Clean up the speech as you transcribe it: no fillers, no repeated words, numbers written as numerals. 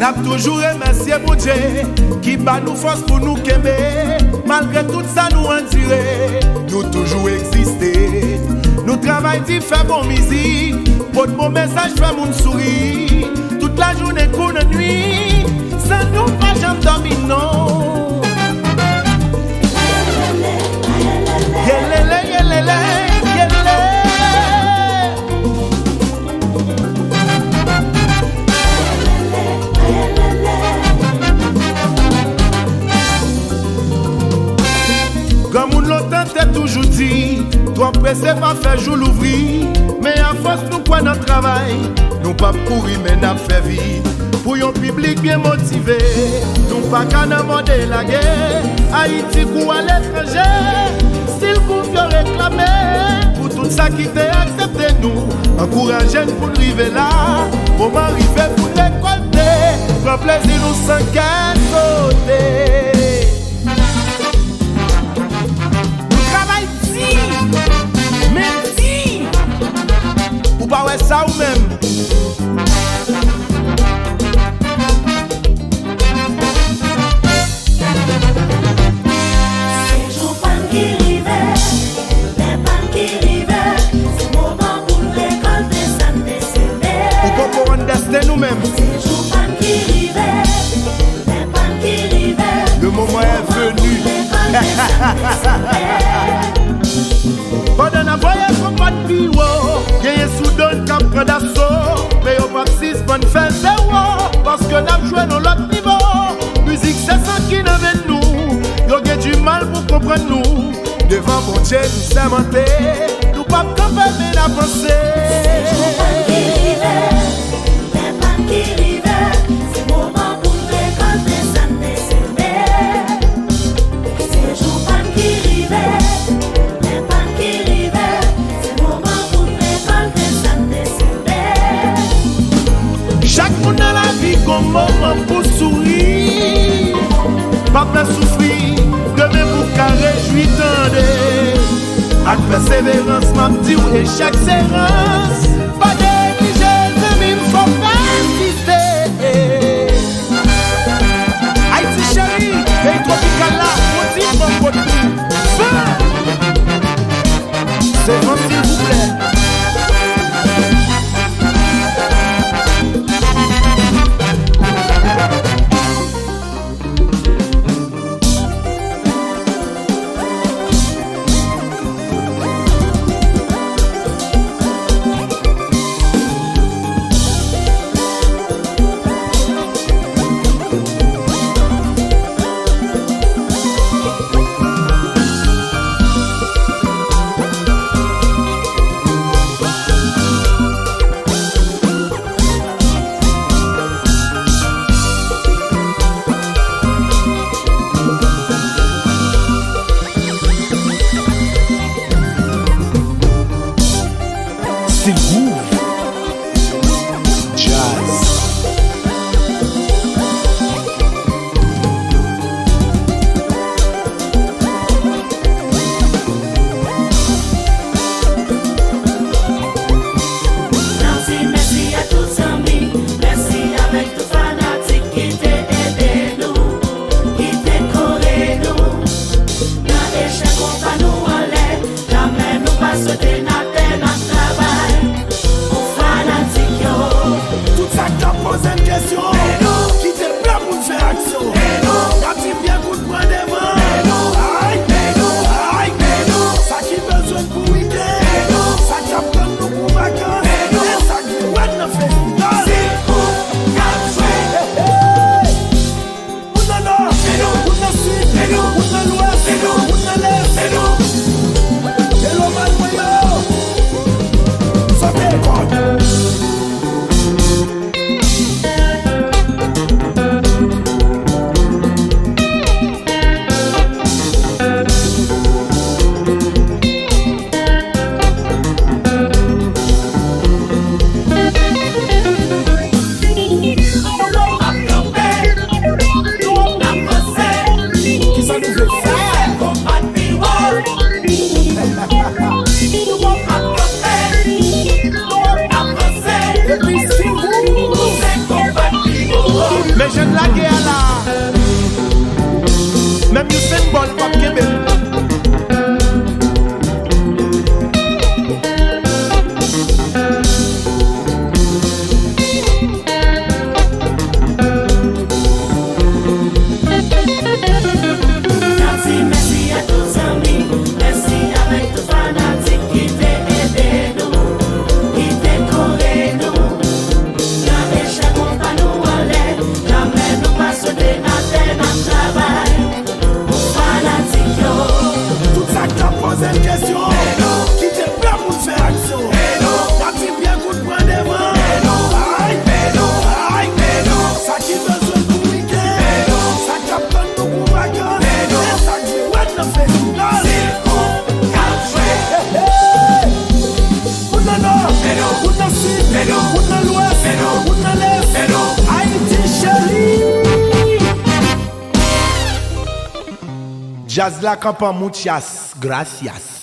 N'a toujours remercié mon Dieu qui bat nous force pour nous qu'aimer. Malgré tout ça nous en tirer, nous toujours exister. Nous travaillons dit faire bon musique, pour mon message faire mon sourire. Toute la journée qu'on la nuit, sans nous pas jamais dormir non. Yelele, yelele, yelele. Comme on longtemps t'es toujours dit, toi pressé pas faire jour l'ouvrir. Mais à force nous quoi notre travail, nous pas courir mais n'a fait vie. Pour un public bien motivé, nous pas qu'à demander la guerre. Haïti ou à l'étranger, style qu'on veut réclamer. Pour tout ça qui t'est accepté nous, encourager pour nous arriver là. Pour m'arriver pour récolter, pour plaisir nous sans qu'à sauter. Ou pas ouais ça ou même. C'est jour pan qui rive, les pan qui rive, c'est moment pour récolter ça décédé. Ou pas understand nous-mêmes. C'est jour pan qui rive, les pan qui rive, le moment est venu. Pendant la voyage, on pas de bureau. Y'a un soudan qui prend d'assaut. Mais on pas six bonnes faire zéro. Parce que nous jouons dans l'autre niveau. Musique, c'est ça qui nous vient nous. Y'a du mal pour comprendre nous. Devant mon Dieu, nous sommes montés. Nous pas camper, mais la pensée. C'est jour pan qui rive, les pan qui rive, c'est moment pour récolter ça décédé. C'est jour pan qui rive. Chaque monde dans la vie comme moment pour sourire. Pas plein souffrir, demain pour qu'à réjouir tendez. Avec persévérance, m'a dit ou échec séance. Pas négliger, mais il faut persister. Haïti chérie, pays tropical là, on dit mon côté. C'est bon s'il vous plaît. route dans sud, route dans l'ouest, route dans l'est, Haïti chérie. Jazz la campan muchas gracias.